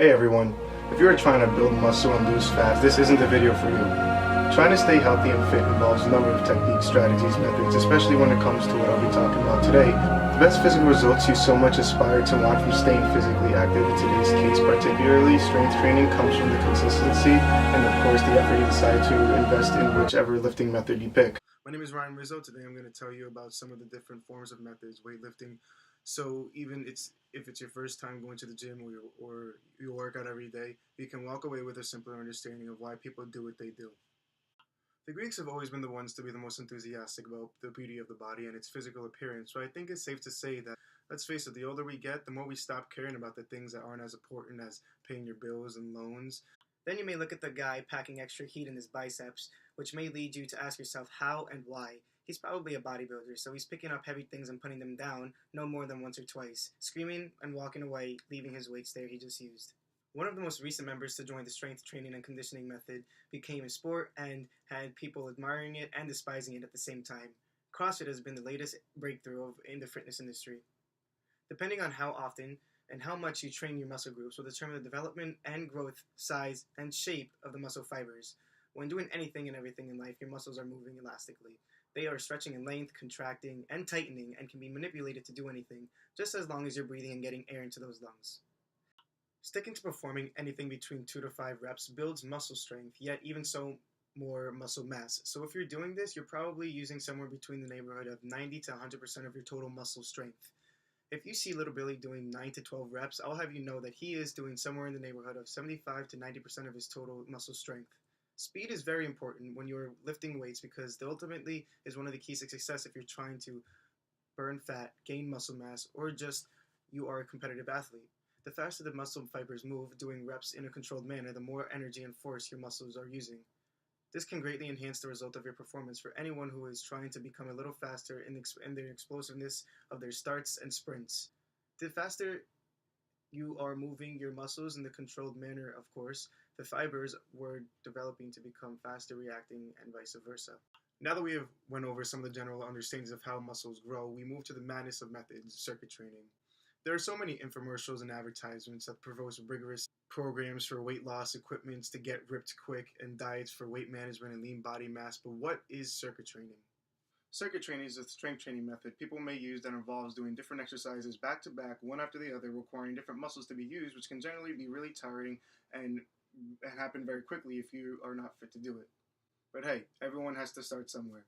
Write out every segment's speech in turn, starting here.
Hey everyone, if you are trying to build muscle and lose fat, this isn't the video for you. Trying to stay healthy and fit involves a number of techniques, strategies, methods, especially when it comes to what I'll be talking about today. The best physical results you so much aspire to want from staying physically active in today's case, particularly strength training, comes from the consistency and of course the effort you decide to invest in whichever lifting method you pick. My name is Ryan Rizzo. Today I'm going to tell you about some of the different forms of methods, weightlifting. So even if it's your first time going to the gym or you work out every day, you can walk away with a simpler understanding of why people do what they do. The Greeks have always been the ones to be the most enthusiastic about the beauty of the body and its physical appearance, so I think it's safe to say that, let's face it, the older we get, the more we stop caring about the things that aren't as important as paying your bills and loans. Then you may look at the guy packing extra heat in his biceps, which may lead you to ask yourself how and why. He's probably a bodybuilder, so he's picking up heavy things and putting them down no more than once or twice, screaming and walking away, leaving his weights there he just used. One of the most recent members to join the strength training and conditioning method became a sport and had people admiring it and despising it at the same time. CrossFit has been the latest breakthrough in the fitness industry. Depending on how often and how much you train your muscle groups will determine the development and growth, size, and shape of the muscle fibers. When doing anything and everything in life, your muscles are moving elastically. They are stretching in length, contracting, and tightening, and can be manipulated to do anything, just as long as you're breathing and getting air into those lungs. Sticking to performing anything between 2 to 5 reps builds muscle strength, yet even so, more muscle mass. So if you're doing this, you're probably using somewhere between the neighborhood of 90 to 100% of your total muscle strength. If you see Little Billy doing 9 to 12 reps, I'll have you know that he is doing somewhere in the neighborhood of 75 to 90% of his total muscle strength. Speed is very important when you're lifting weights because it ultimately is one of the keys to success if you're trying to burn fat, gain muscle mass, or just you are a competitive athlete. The faster the muscle fibers move, doing reps in a controlled manner, the more energy and force your muscles are using. This can greatly enhance the result of your performance for anyone who is trying to become a little faster in their explosiveness of their starts and sprints. The faster you are moving your muscles in the controlled manner, of course, the fibers were developing to become faster reacting and vice versa. Now that we have went over some of the general understandings of how muscles grow, we move to the madness of methods, circuit training. There are so many infomercials and advertisements that promote rigorous programs for weight loss, equipments to get ripped quick, and diets for weight management and lean body mass, but what is circuit training? Circuit training is a strength training method people may use that involves doing different exercises back to back, one after the other, requiring different muscles to be used, which can generally be really tiring and happen very quickly if you are not fit to do it. But hey, everyone has to start somewhere.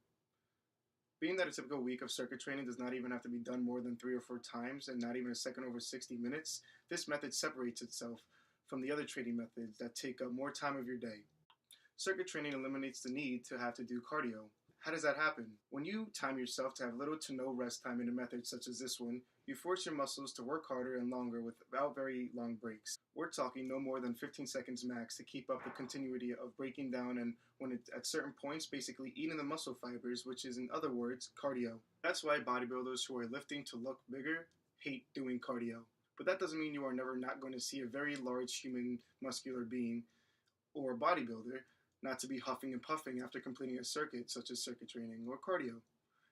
Being that a typical week of circuit training does not even have to be done more than 3 or 4 times and not even a second over 60 minutes, this method separates itself from the other training methods that take up more time of your day. Circuit training eliminates the need to have to do cardio. How does that happen? When you time yourself to have little to no rest time in a method such as this one, you force your muscles to work harder and longer without very long breaks. We're talking no more than 15 seconds max to keep up the continuity of breaking down and when it's at certain points basically eating the muscle fibers, which is in other words, cardio. That's why bodybuilders who are lifting to look bigger hate doing cardio. But that doesn't mean you are never not going to see a very large human muscular being or bodybuilder not to be huffing and puffing after completing a circuit such as circuit training or cardio.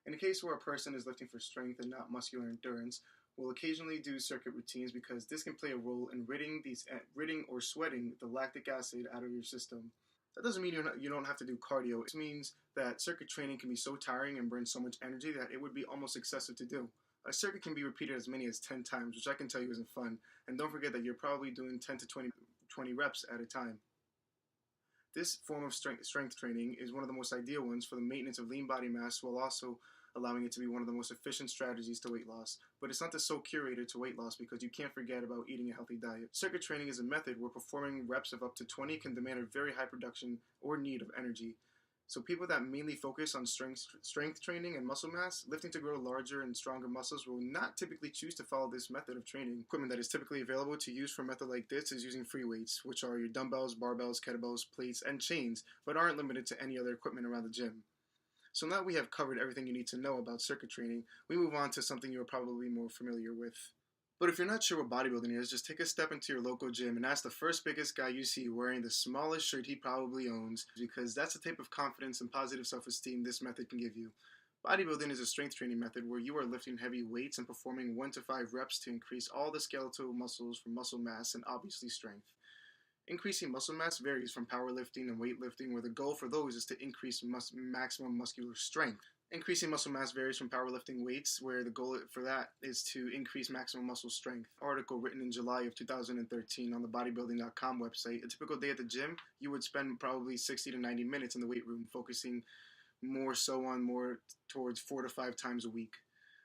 In a case where a person is lifting for strength and not muscular endurance, we'll occasionally do circuit routines because this can play a role in ridding or sweating the lactic acid out of your system. That doesn't mean you don't have to do cardio. It means that circuit training can be so tiring and burn so much energy that it would be almost excessive to do. A circuit can be repeated as many as 10 times, which I can tell you isn't fun. And don't forget that you're probably doing 10 to 20 reps at a time. This form of strength training is one of the most ideal ones for the maintenance of lean body mass while also allowing it to be one of the most efficient strategies to weight loss. But it's not the sole curator to weight loss because you can't forget about eating a healthy diet. Circuit training is a method where performing reps of up to 20 can demand a very high production or need of energy. So people that mainly focus on strength training and muscle mass, lifting to grow larger and stronger muscles will not typically choose to follow this method of training. Equipment that is typically available to use for a method like this is using free weights, which are your dumbbells, barbells, kettlebells, plates, and chains, but aren't limited to any other equipment around the gym. So now we have covered everything you need to know about circuit training, we move on to something you're probably more familiar with. But if you're not sure what bodybuilding is, just take a step into your local gym and ask the first biggest guy you see wearing the smallest shirt he probably owns, because that's the type of confidence and positive self-esteem this method can give you. Bodybuilding is a strength training method where you are lifting heavy weights and performing 1 to 5 reps to increase all the skeletal muscles for muscle mass and obviously strength. Increasing muscle mass varies from powerlifting and weightlifting, where the goal for those is to increase maximum muscular strength. Increasing muscle mass varies from powerlifting weights, where the goal for that is to increase maximum muscle strength. Article written in July of 2013 on the bodybuilding.com website. A typical day at the gym, you would spend probably 60 to 90 minutes in the weight room, focusing more towards 4 to 5 times a week.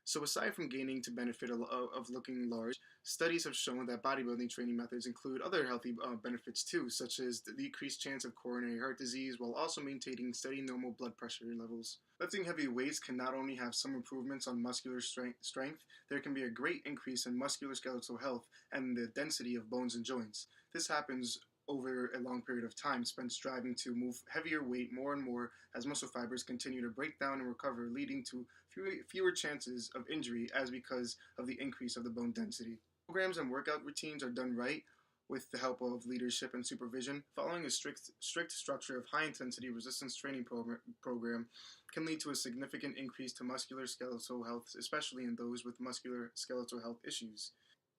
So aside from gaining to benefit of looking large, studies have shown that bodybuilding training methods include other healthy benefits too, such as the decreased chance of coronary heart disease while also maintaining steady normal blood pressure levels. Lifting heavy weights can not only have some improvements on muscular strength, there can be a great increase in musculoskeletal health and the density of bones and joints. This happens over a long period of time spent striving to move heavier weight more and more as muscle fibers continue to break down and recover, leading to fewer chances of injury as because of the increase of the bone density. Programs and workout routines are done right with the help of leadership and supervision. Following a strict structure of high-intensity resistance training program can lead to a significant increase to musculoskeletal health, especially in those with musculoskeletal health issues.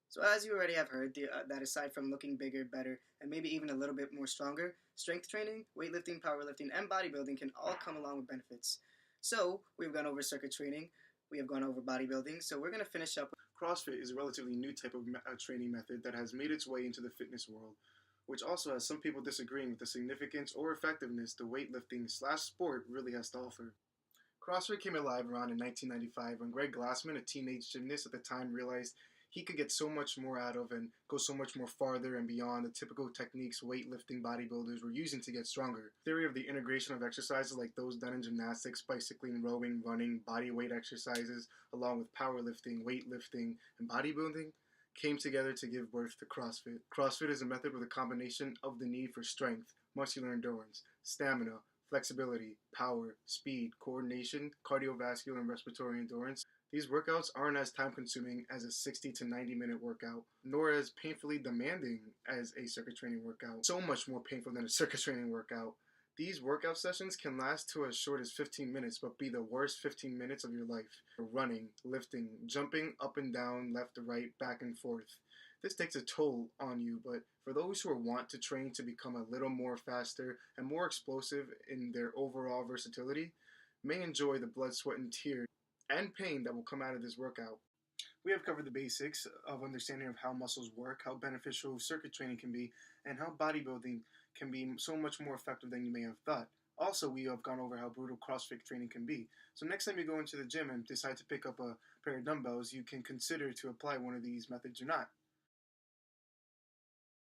So as you already have heard, that aside from looking bigger, better, and maybe even a little bit more stronger, strength training, weightlifting, powerlifting, and bodybuilding can all come along with benefits. So we've gone over circuit training, we have gone over bodybuilding, so we're going to finish up. CrossFit is a relatively new type of training method that has made its way into the fitness world, which also has some people disagreeing with the significance or effectiveness the weightlifting/sport really has to offer. CrossFit came alive around in 1995 when Greg Glassman, a teenage gymnast at the time, realized he could get so much more out of and go so much more farther and beyond the typical techniques weightlifting bodybuilders were using to get stronger. Theory of the integration of exercises like those done in gymnastics, bicycling, rowing, running, body weight exercises, along with powerlifting, weightlifting, and bodybuilding came together to give birth to CrossFit. CrossFit is a method with a combination of the need for strength, muscular endurance, stamina, flexibility, power, speed, coordination, cardiovascular and respiratory endurance. These workouts aren't as time-consuming as a 60 to 90-minute workout, nor as painfully demanding as a circuit training workout. So much more painful than a circuit training workout. These workout sessions can last to as short as 15 minutes, but be the worst 15 minutes of your life. Running, lifting, jumping up and down, left to right, back and forth. This takes a toll on you, but for those who want to train to become a little more faster and more explosive in their overall versatility, may enjoy the blood, sweat, and tears and pain that will come out of this workout. We have covered the basics of understanding of how muscles work, how beneficial circuit training can be, and how bodybuilding can be so much more effective than you may have thought. Also, we have gone over how brutal CrossFit training can be. So next time you go into the gym and decide to pick up a pair of dumbbells, you can consider to apply one of these methods or not.